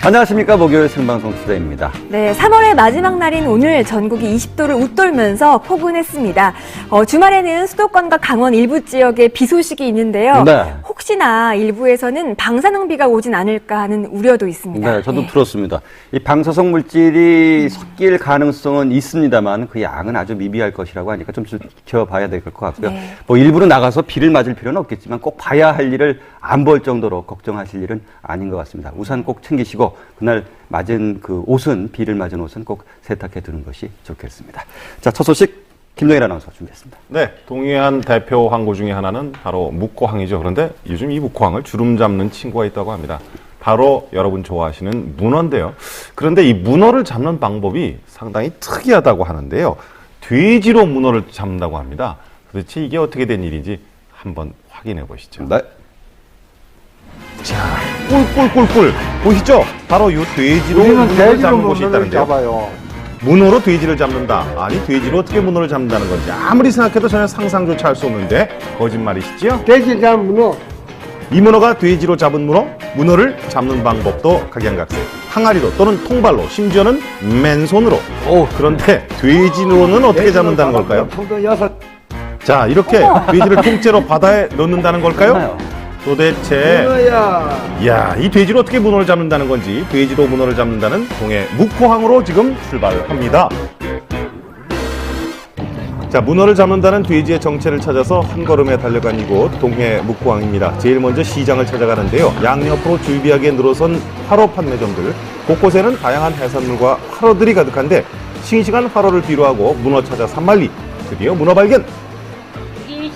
안녕하십니까. 목요일 생방송 수다입니다. 네, 3월의 마지막 날인 오늘 전국이 20도를 웃돌면서 포근했습니다. 주말에는 수도권과 강원 일부 지역에 비 소식이 있는데요. 네. 혹시나 일부에서는 방사능비가 오진 않을까 하는 우려도 있습니다. 네, 저도 들었습니다. 이 방사성 물질이 섞일 가능성은 있습니다만 그 양은 아주 미비할 것이라고 하니까 좀 지켜봐야 될 것 같고요. 네. 뭐 일부러 나가서 비를 맞을 필요는 없겠지만 꼭 봐야 할 일을 안 볼 정도로 걱정하실 일은 아닌 것 같습니다. 우산 꼭 챙기시고 그날 맞은 그 옷은, 비를 맞은 옷은 꼭 세탁해 두는 것이 좋겠습니다. 자, 첫 소식 김동일 아나운서 준비했습니다. 네, 동해안 대표 항구 중에 하나는 바로 묵고항이죠. 그런데 요즘 이 묵고항을 주름 잡는 친구가 있다고 합니다. 바로 여러분 좋아하시는 문어인데요. 그런데 이 문어를 잡는 방법이 상당히 특이하다고 하는데요. 돼지로 문어를 잡는다고 합니다. 도대체 이게 어떻게 된 일인지 한번 확인해 보시죠. 네. 자, 꿀꿀꿀꿀 보시죠? 바로 이 돼지로 문어를 잡는 곳이 있다는데요. 문어로 돼지를 잡는다. 아니, 돼지로 어떻게 문어를 잡는다는 건지 아무리 생각해도 전혀 상상조차 할 수 없는데 거짓말이시지요? 돼지 잡은 문어. 이 문어가 돼지로 잡은 문어, 문어를 잡는 방법도 각양각색. 항아리로 또는 통발로, 심지어는 맨손으로. 그런데 돼지로는 어떻게 잡는다는 걸까요? 통도 6. 자, 이렇게 돼지를 통째로 바다에 넣는다는 걸까요? 도대체 문어야. 이야, 이 돼지로 어떻게 문어를 잡는다는 건지 돼지로 문어를 잡는다는 동해 묵고항으로 지금 출발을 합니다. 자, 문어를 잡는다는 돼지의 정체를 찾아서 한 걸음에 달려간 이곳 동해 묵고항입니다. 제일 먼저 시장을 찾아가는데요. 양옆으로 줄비하게 늘어선 화로 판매점들, 곳곳에는 다양한 해산물과 화로들이 가득한데 싱싱한 화로를 뒤로하고 문어 찾아 산만리. 드디어 문어 발견! 이게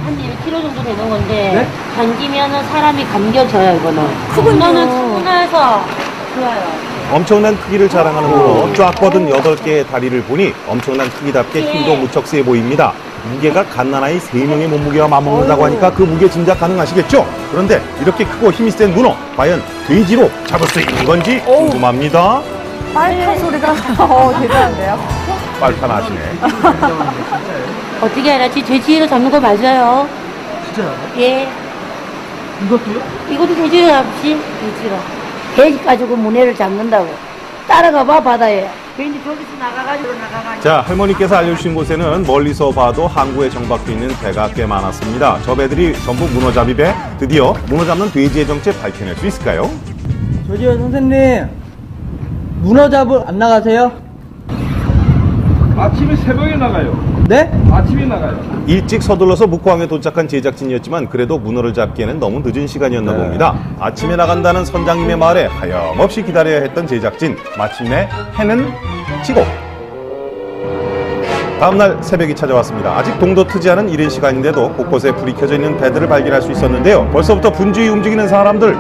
한 1kg 정도 되는 건데 네? 당기면은 사람이 감겨져요. 이거는 크군요. 문어는 충분해서 좋아요. 엄청난 크기를 자랑하는 문어, 쫙 뻗은 8개의 다리를 보니 엄청난 크기답게 힘도 무척 세 보입니다. 무게가 갓난아이 3명의 몸무게와 맞먹는다고 하니까 그 무게 짐작 가능하시겠죠? 그런데 이렇게 크고 힘이 센 문어, 과연 돼지로 잡을 수 있는 건지 궁금합니다. 빨판 소리가 대단한데요. 빨판 아시네. 어떻게 알았지? 돼지로 잡는 거 맞아요. 진짜요? 예. 이것도요? 이것도 돼지로 잡지. 돼지로. 돼지 가지고 문어를 잡는다고. 따라가봐 바다에. 괜히 저기서 나가가지고. 자, 할머니께서 알려주신 곳에는 멀리서 봐도 항구에 정박돼 있는 배가 꽤 많았습니다. 저 배들이 전부 문어잡이 배. 드디어 문어 잡는 돼지의 정체 밝혀낼 수 있을까요? 저기요 선생님, 문어 잡으러 안 나가세요? 아침에 새벽에 나가요. 네? 아침에 나가요. 일찍 서둘러서 묵고항에 도착한 제작진이었지만 그래도 문어를 잡기에는 너무 늦은 시간이었나 봅니다. 아침에 나간다는 선장님의 말에 하염없이 기다려야 했던 제작진. 마침내 해는 지고 다음날 새벽이 찾아왔습니다. 아직 동도 트지 않은 이른 시간인데도 곳곳에 불이 켜져 있는 배들을 발견할 수 있었는데요. 벌써부터 분주히 움직이는 사람들.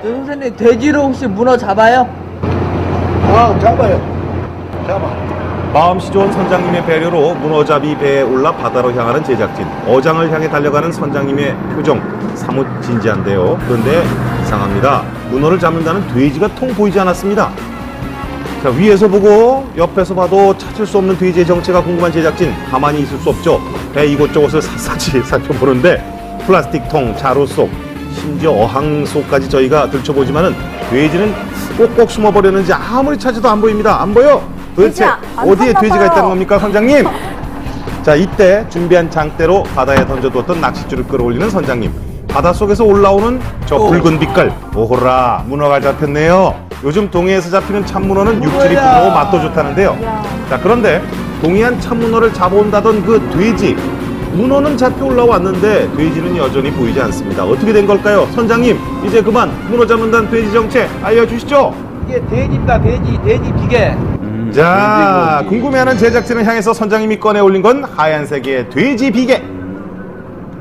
저 선생님, 돼지로 혹시 문어 잡아요? 아, 잡아요. 잡아. 마음씨 좋은 선장님의 배려로 문어잡이 배에 올라 바다로 향하는 제작진. 어장을 향해 달려가는 선장님의 표정 사뭇 진지한데요. 그런데 이상합니다. 문어를 잡는다는 돼지가 통 보이지 않았습니다. 자, 위에서 보고 옆에서 봐도 찾을 수 없는 돼지의 정체가 궁금한 제작진. 가만히 있을 수 없죠. 배 이곳저곳을 샅샅이 살펴보는데 플라스틱 통, 자루 속, 심지어 어항 속까지 저희가 들춰보지만은 돼지는 꼭꼭 숨어버렸는지 아무리 찾아도 안 보입니다. 안 보여! 도대체 돼지 안 어디에 탔나 돼지가 봐요. 있다는 겁니까, 선장님? 자, 이때 준비한 장대로 바다에 던져두었던 낚싯줄을 끌어올리는 선장님. 바닷속에서 올라오는 저 붉은 빛깔. 오호라, 문어가 잡혔네요. 요즘 동해에서 잡히는 참문어는 육질이 부드러워 맛도 좋다는데요. 자, 그런데 동해안 참문어를 잡아온다던 그 돼지. 문어는 잡혀 올라왔는데 돼지는 여전히 보이지 않습니다. 어떻게 된 걸까요? 선장님, 이제 그만 문어 잡는다는 돼지 정체 알려주시죠. 이게 돼지입니다. 돼지 비계. 자, 궁금해하는 제작진을 향해서 선장님이 꺼내 올린 건 하얀색의 돼지 비계.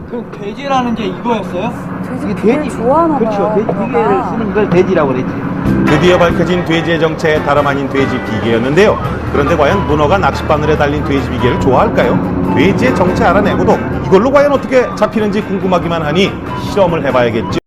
그 돼지라는 게 이거였어요? 돼지 비계를 좋아하나 봐요. 그렇죠. 돼지 비계를 쓰는 걸 돼지라고 그랬지. 드디어 밝혀진 돼지의 정체, 다름 아닌 돼지 비계였는데요. 그런데 과연 문어가 낚싯바늘에 달린 돼지 비계를 좋아할까요? 돼지의 정체 알아내고도 이걸로 과연 어떻게 잡히는지 궁금하기만 하니 실험을 해봐야겠죠.